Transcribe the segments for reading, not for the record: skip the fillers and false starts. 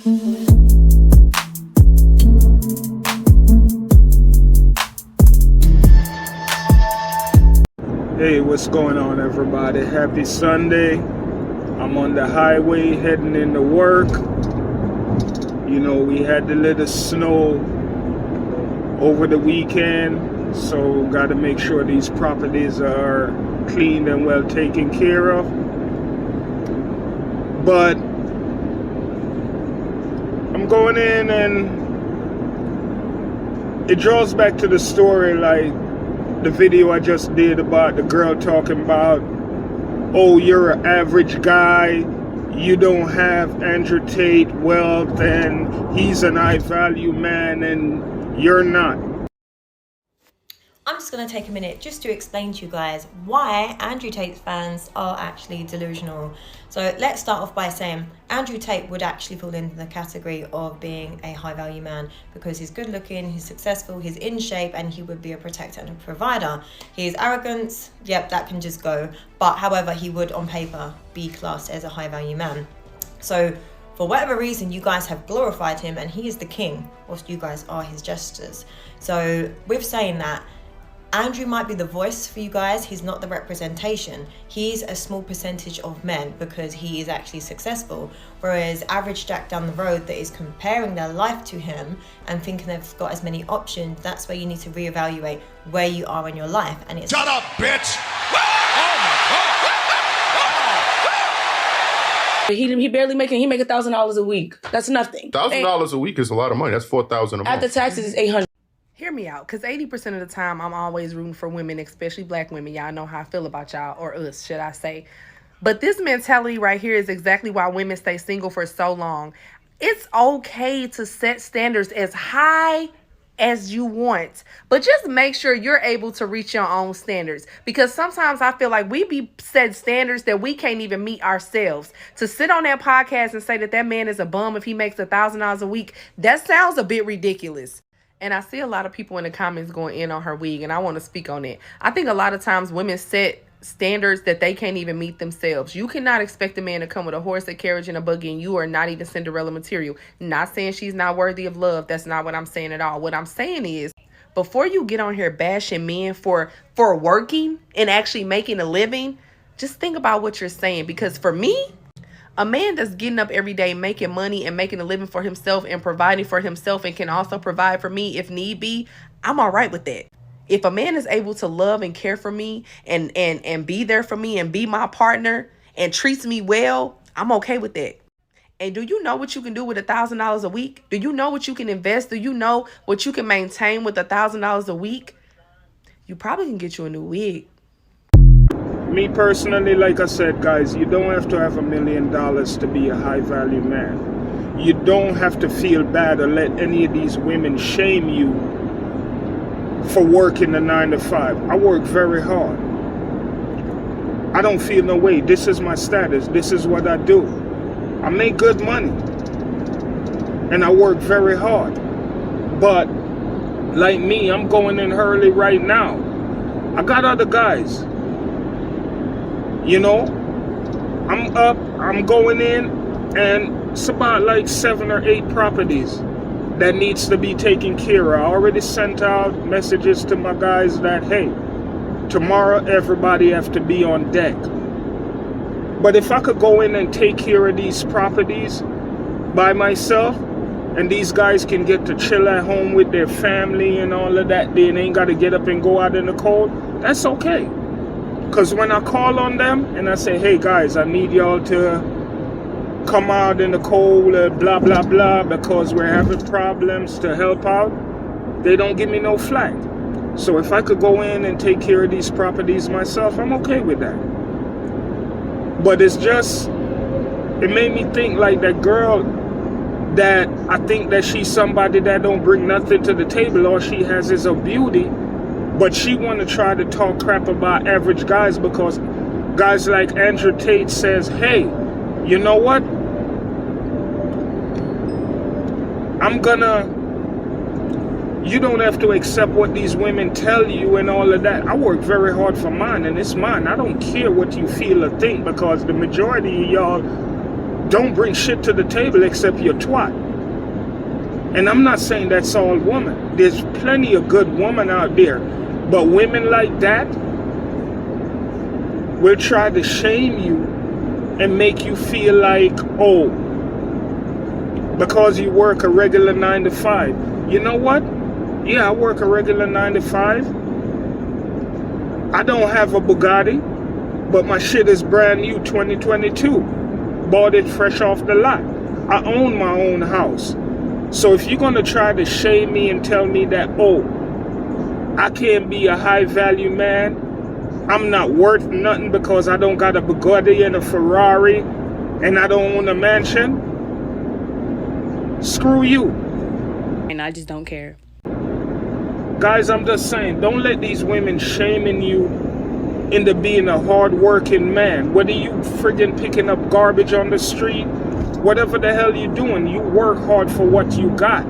Hey, what's going on, everybody? Happy Sunday. I'm on the highway heading into work. You know, we had the little snow over the weekend, so got to make sure these properties are cleaned and well taken care of. But I'm going in, and it draws back to the story, like the video I just did about the girl talking about, oh, you're an average guy, you don't have Andrew Tate wealth, and he's an high value man, and you're not. I'm just going to take a minute just to explain to you guys why Andrew Tate's fans are actually delusional. So let's start off by saying Andrew Tate would actually fall into the category of being a high value man because he's good looking, he's successful, he's in shape, and he would be a protector and a provider. His arrogance, yep, that can just go. But however, he would on paper be classed as a high value man. So for whatever reason, you guys have glorified him and he is the king, whilst you guys are his jesters. So with saying that, Andrew might be the voice for you guys, he's not the representation. He's a small percentage of men because he is actually successful. Whereas average Jack down the road that is comparing their life to him and thinking they've got as many options, that's where you need to reevaluate where you are in your life. And it's shut up, bitch! He barely making, he make $1,000 a week. That's nothing. $1,000 a week is a lot of money. That's $4,000 a month. After taxes is $800. Hear me out, because 80% of the time, I'm always rooting for women, especially black women. Y'all know how I feel about y'all, or us, should I say. But this mentality right here is exactly why women stay single for so long. It's okay to set standards as high as you want, but just make sure you're able to reach your own standards, because sometimes I feel like we be set standards that we can't even meet ourselves. To sit on that podcast and say that that man is a bum if he makes $1,000 a week, that sounds a bit ridiculous. And I see a lot of people in the comments going in on her wig, and I want to speak on it. I think a lot of times women set standards that they can't even meet themselves. You cannot expect a man to come with a horse, a carriage, and a buggy, and you are not even Cinderella material. Not saying she's not worthy of love. That's not what I'm saying at all. What I'm saying is, before you get on here bashing men for working and actually making a living, just think about what you're saying. Because for me, a man that's getting up every day, making money and making a living for himself and providing for himself and can also provide for me if need be, I'm all right with that. If a man is able to love and care for me and be there for me and be my partner and treats me well, I'm okay with that. And do you know what you can do with $1,000 a week? Do you know what you can invest? Do you know what you can maintain with $1,000 a week? You probably can get you a new wig. Me personally, like I said, guys, you don't have to have $1 million to be a high value man. You don't have to feel bad or let any of these women shame you for working the 9 to 5. I work very hard. I don't feel no way. This is my status. This is what I do. I make good money. And I work very hard. But like me, I'm going in early right now. I got other guys. You know, I'm up, I'm going in, and it's about like 7 or 8 properties that needs to be taken care of. I already sent out messages to my guys that, hey, tomorrow everybody have to be on deck. But if I could go in and take care of these properties by myself, and these guys can get to chill at home with their family and all of that, they ain't got to get up and go out in the cold, that's okay. Because when I call on them and I say, hey guys, I need y'all to come out in the cold, blah, blah, blah, because we're having problems to help out, they don't give me no flack. So if I could go in and take care of these properties myself, I'm okay with that. But it's just, it made me think like that girl that I think that she's somebody that don't bring nothing to the table. All she has is a beauty. But she want to try to talk crap about average guys because guys like Andrew Tate says, hey, you know what? You don't have to accept what these women tell you and all of that. I work very hard for mine and it's mine. I don't care what you feel or think because the majority of y'all don't bring shit to the table except your twat. And I'm not saying that's all women. There's plenty of good women out there. But women like that will try to shame you and make you feel like, oh, because you work a regular 9 to 5. You know what? Yeah, I work a regular 9 to 5. I don't have a Bugatti, but my shit is brand new 2022. Bought it fresh off the lot. I own my own house. So if you're going to try to shame me and tell me that, oh, I can't be a high value man, I'm not worth nothing because I don't got a Bugatti and a Ferrari and I don't own a mansion, screw you. And I just don't care. Guys, I'm just saying, don't let these women shaming you into being a hard-working man. Whether you friggin' picking up garbage on the street, whatever the hell you're doing, you work hard for what you got.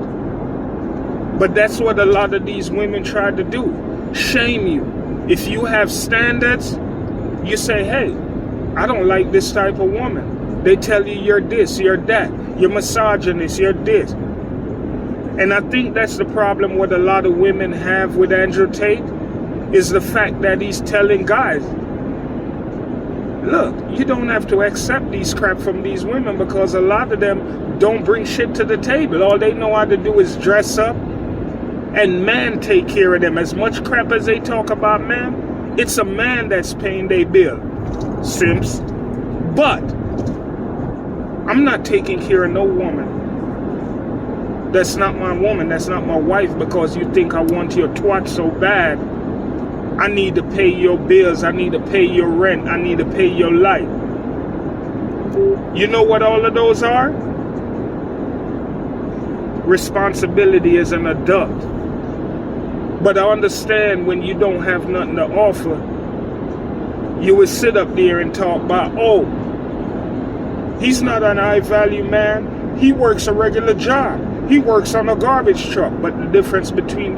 But that's what a lot of these women try to do. Shame you. If you have standards, you say, hey, I don't like this type of woman. They tell you you're this, you're that, you're misogynist, you're this. And I think that's the problem what a lot of women have with Andrew Tate, is the fact that he's telling guys, look, you don't have to accept these crap from these women because a lot of them don't bring shit to the table. All they know how to do is dress up and man take care of them. As much crap as they talk about man, it's a man that's paying their bill. Simps. But I'm not taking care of no woman. That's not my woman, that's not my wife, because you think I want your twat so bad. I need to pay your bills, I need to pay your rent, I need to pay your light. You know what all of those are? Responsibility as an adult. But I understand when you don't have nothing to offer, you would sit up there and talk about, oh, he's not an high value man, he works a regular job. He works on a garbage truck. But the difference between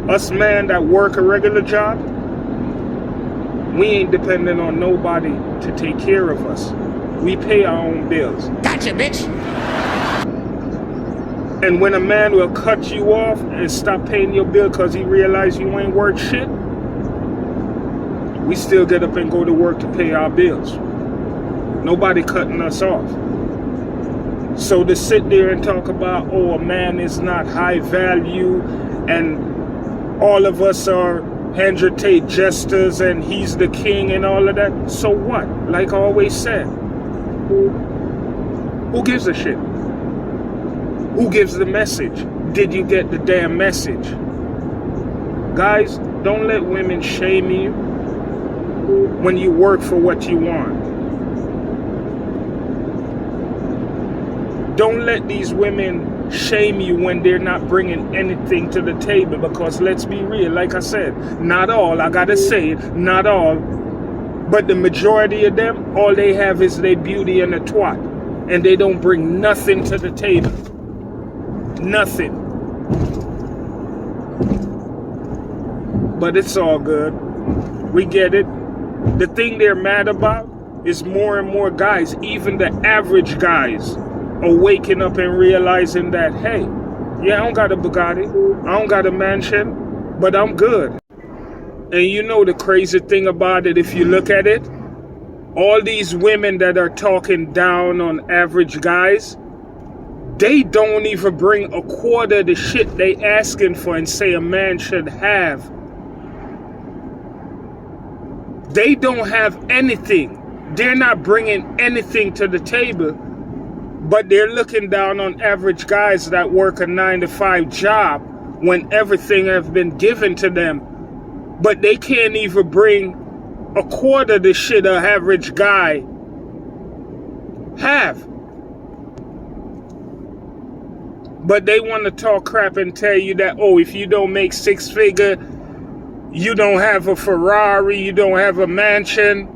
us men that work a regular job, we ain't dependent on nobody to take care of us. We pay our own bills. Gotcha, bitch. And when a man will cut you off and stop paying your bill because he realizes you ain't worth shit, we still get up and go to work to pay our bills. Nobody cutting us off. So to sit there and talk about, oh, a man is not high value and all of us are Andrew Tate jesters and he's the king and all of that, so what? Like I always said, who gives a shit? Who gives the message? Did you get the damn message? Guys, don't let women shame you when you work for what you want. Don't let these women shame you when they're not bringing anything to the table, because let's be real, like I said, not all, I gotta say it, not all, but the majority of them, all they have is their beauty and a twat, and they don't bring nothing to the table. Nothing. But it's all good. We get it. The thing they're mad about is more and more guys, even the average guys, are waking up and realizing that, hey, yeah, I don't got a Bugatti, I don't got a mansion, but I'm good. And you know the crazy thing about it, if you look at it, all these women that are talking down on average guys, they don't even bring a quarter of the shit they asking for and say a man should have. They don't have anything. They're not bringing anything to the table. But they're looking down on average guys that work a 9 to 5 job when everything has been given to them. But they can't even bring a quarter of the shit an average guy have. But they want to talk crap and tell you that, oh, if you don't make 6 figure, you don't have a Ferrari, you don't have a mansion,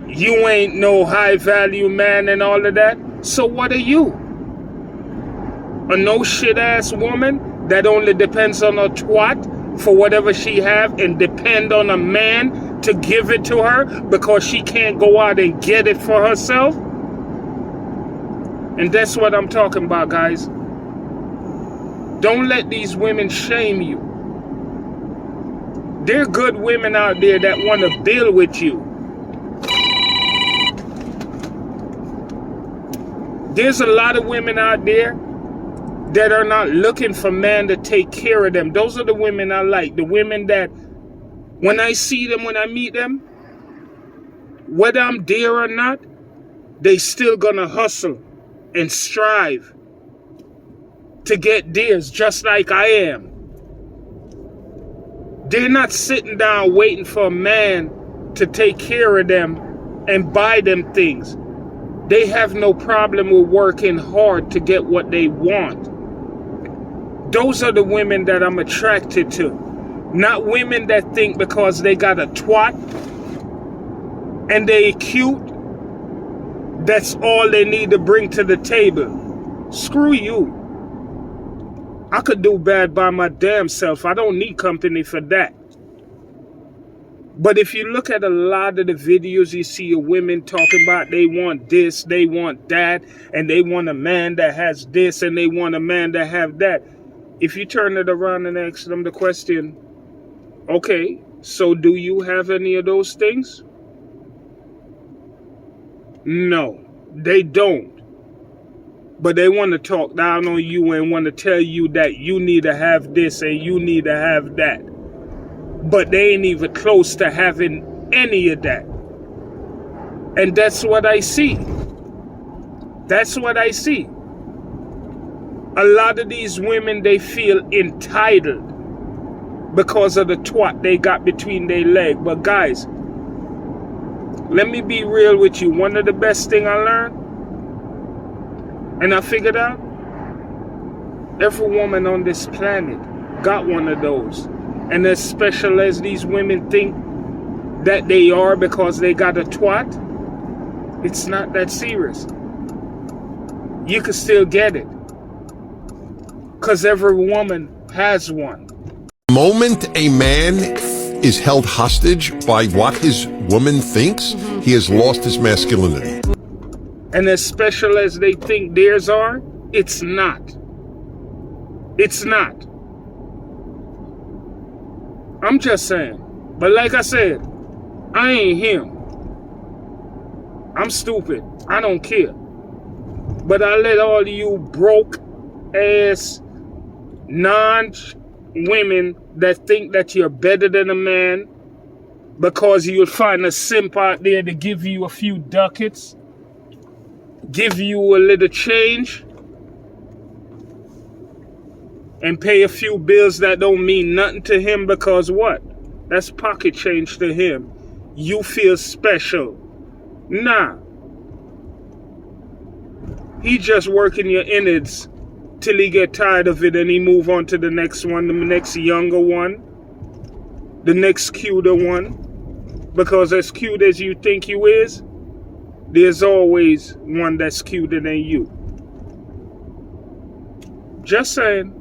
you ain't no high value man and all of that. So what are you? A no shit ass woman that only depends on her twat for whatever she have and depend on a man to give it to her because she can't go out and get it for herself. And that's what I'm talking about, guys. Don't let these women shame you. There are good women out there that want to build with you. There's a lot of women out there that are not looking for men to take care of them. Those are the women I like. The women that when I see them, when I meet them, whether I'm there or not, they still gonna hustle and strive to get theirs just like I am. They're not sitting down waiting for a man to take care of them and buy them things. They have no problem with working hard to get what they want. Those are the women that I'm attracted to. Not women that think because they got a twat and they cute, that's all they need to bring to the table. Screw you. I could do bad by my damn self. I don't need company for that. But if you look at a lot of the videos you see of women talking about they want this, they want that, and they want a man that has this, and they want a man that have that. If you turn it around and ask them the question, okay, so do you have any of those things? No, they don't. But they want to talk down on you and want to tell you that you need to have this and you need to have that. But they ain't even close to having any of that. And that's what I see. That's what I see. A lot of these women, they feel entitled because of the twat they got between their legs. But guys, let me be real with you. One of the best thing I learned, and I figured out, every woman on this planet got one of those. And as special as these women think that they are because they got a twat, it's not that serious. You can still get it. Because every woman has one. The moment a man is held hostage by what his woman thinks, he has lost his masculinity. And as special as they think theirs are, it's not. It's not. I'm just saying. But like I said, I ain't him. I'm stupid. I don't care. But I let all of you broke ass non-women that think that you're better than a man because you'll find a simp out there to give you a few ducats, give you a little change, and pay a few bills that don't mean nothing to him because what? That's pocket change to him. You feel special. Nah. He just working your innards till he get tired of it and he move on to the next one, the next younger one, the next cuter one. Because as cute as you think you is, there's always one that's cuter than you. Just saying.